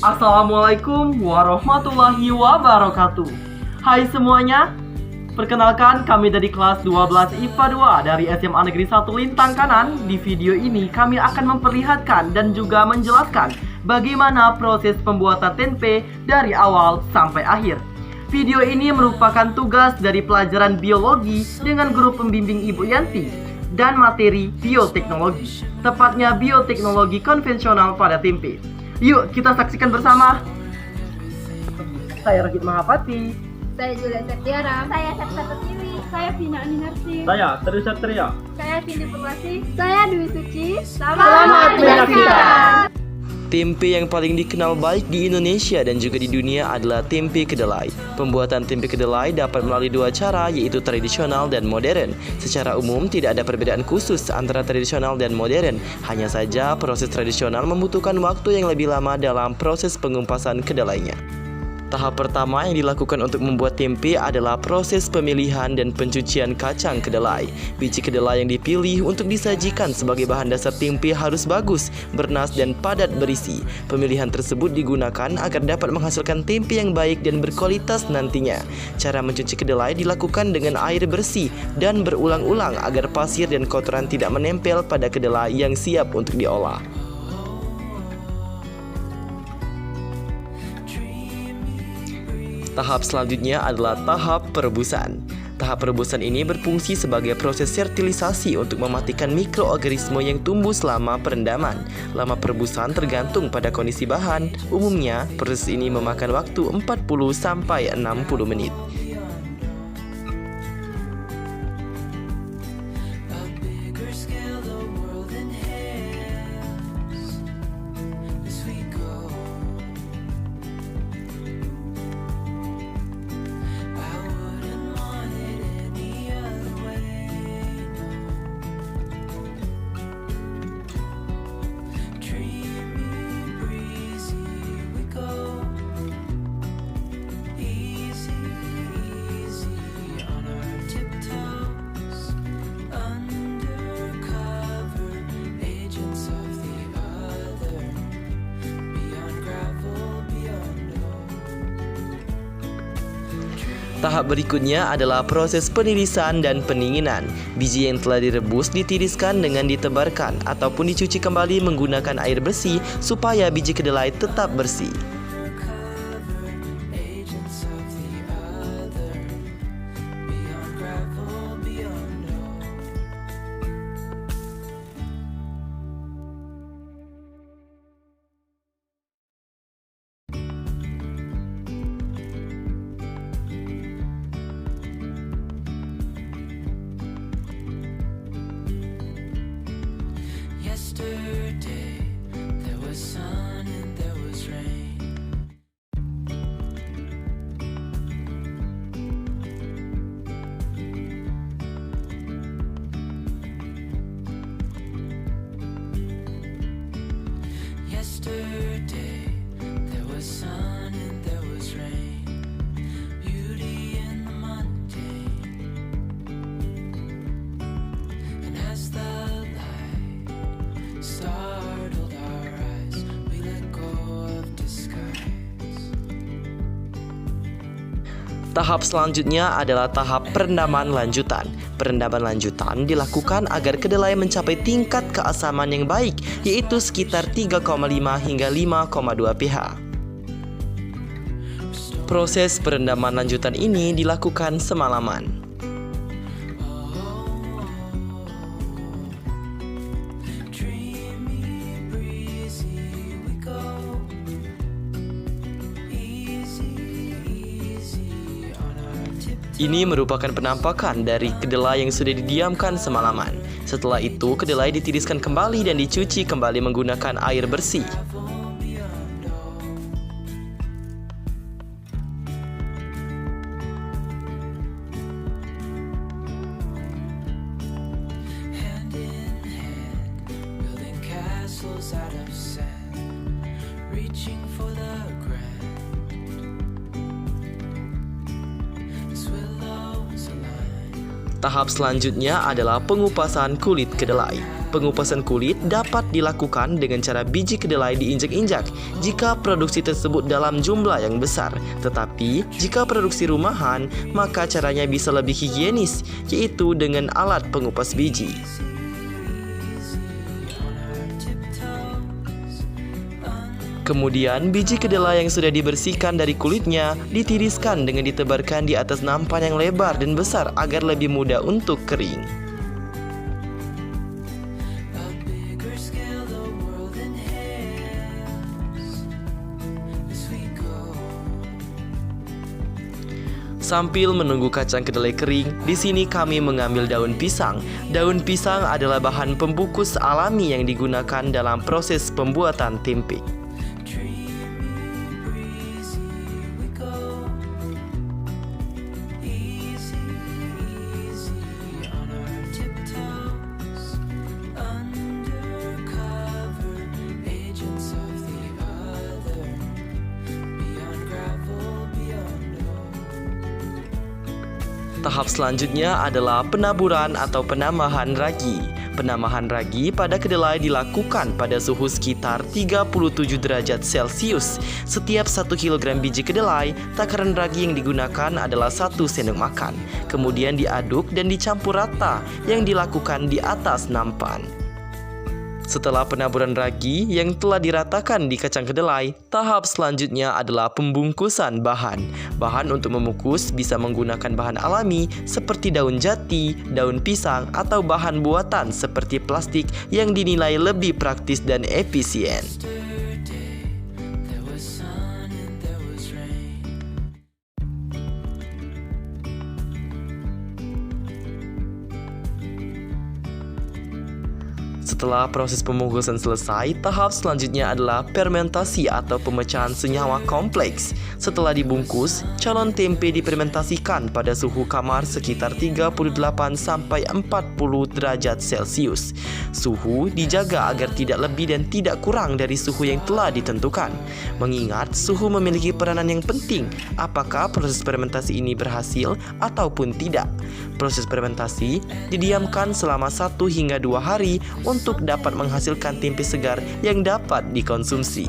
Assalamualaikum warahmatullahi wabarakatuh. Hai semuanya, perkenalkan kami dari kelas 12 IPA 2 dari SMA Negeri 1 Lintang Kanan. Di video ini kami akan memperlihatkan dan juga menjelaskan bagaimana proses pembuatan tempe dari awal sampai akhir. Video ini merupakan tugas dari pelajaran biologi dengan guru pembimbing Ibu Yanti dan materi bioteknologi, tepatnya bioteknologi konvensional pada tempe. Yuk kita saksikan bersama. Saya Rohit Mahapati. Saya Julia Septiara. Saya Septa Pertiwi. Saya Vina Aminarsi. Saya Teru Satria. Saya Cindy Purwasi. Saya Dwi Suci. Selamat menyaksikan. Tempe yang paling dikenal baik di Indonesia dan juga di dunia adalah tempe kedelai. Pembuatan tempe kedelai dapat melalui dua cara, yaitu tradisional dan modern. Secara umum tidak ada perbedaan khusus antara tradisional dan modern. Hanya saja proses tradisional membutuhkan waktu yang lebih lama dalam proses pengupasan kedelainya. Tahap pertama yang dilakukan untuk membuat tempe adalah proses pemilihan dan pencucian kacang kedelai. Biji kedelai yang dipilih untuk disajikan sebagai bahan dasar tempe harus bagus, bernas dan padat berisi. Pemilihan tersebut digunakan agar dapat menghasilkan tempe yang baik dan berkualitas nantinya. Cara mencuci kedelai dilakukan dengan air bersih dan berulang-ulang agar pasir dan kotoran tidak menempel pada kedelai yang siap untuk diolah. Tahap selanjutnya adalah tahap perebusan. Tahap perebusan ini berfungsi sebagai proses fertilisasi untuk mematikan mikroorganisme yang tumbuh selama perendaman. Lama perebusan tergantung pada kondisi bahan. Umumnya, proses ini memakan waktu 40-60 menit. Tahap berikutnya adalah proses penirisan dan pendinginan. Biji yang telah direbus ditiriskan dengan ditebarkan ataupun dicuci kembali menggunakan air bersih supaya biji kedelai tetap bersih. Yesterday, there was sun and there was rain. Yesterday, there was sun and there was rain. Beauty in the mundane. And as the startled our eyes, we let go of disguise. Tahap selanjutnya adalah tahap perendaman lanjutan. Perendaman lanjutan dilakukan agar kedelai mencapai tingkat keasaman yang baik, yaitu sekitar 3,5 hingga 5,2 pH. Proses perendaman lanjutan ini dilakukan semalaman. Ini merupakan penampakan dari kedelai yang sudah didiamkan semalaman. Setelah itu, kedelai ditiriskan kembali dan dicuci kembali menggunakan air bersih. Hand in hand, building castles out of sand, reaching for the grand. Tahap selanjutnya adalah pengupasan kulit kedelai. Pengupasan kulit dapat dilakukan dengan cara biji kedelai diinjak-injak jika produksi tersebut dalam jumlah yang besar. Tetapi jika produksi rumahan, maka caranya bisa lebih higienis, yaitu dengan alat pengupas biji. Kemudian biji kedelai yang sudah dibersihkan dari kulitnya ditiriskan dengan ditebarkan di atas nampan yang lebar dan besar agar lebih mudah untuk kering. Sambil menunggu kacang kedelai kering, di sini kami mengambil daun pisang. Daun pisang adalah bahan pembungkus alami yang digunakan dalam proses pembuatan tempe. Tahap selanjutnya adalah penaburan atau penambahan ragi. Penambahan ragi pada kedelai dilakukan pada suhu sekitar 37 derajat Celcius. Setiap 1 kg biji kedelai, takaran ragi yang digunakan adalah 1 sendok makan. Kemudian diaduk dan dicampur rata yang dilakukan di atas nampan. Setelah penaburan ragi yang telah diratakan di kacang kedelai, tahap selanjutnya adalah pembungkusan bahan. Bahan untuk membungkus bisa menggunakan bahan alami seperti daun jati, daun pisang, atau bahan buatan seperti plastik yang dinilai lebih praktis dan efisien. Setelah proses pembungkusan selesai, tahap selanjutnya adalah fermentasi atau pemecahan senyawa kompleks. Setelah dibungkus, calon tempe difermentasikan pada suhu kamar sekitar 38 sampai 40 derajat Celcius. Suhu dijaga agar tidak lebih dan tidak kurang dari suhu yang telah ditentukan. Mengingat suhu memiliki peranan yang penting apakah proses fermentasi ini berhasil ataupun tidak. Proses fermentasi didiamkan selama 1 hingga 2 hari untuk dapat menghasilkan tempe segar yang dapat dikonsumsi.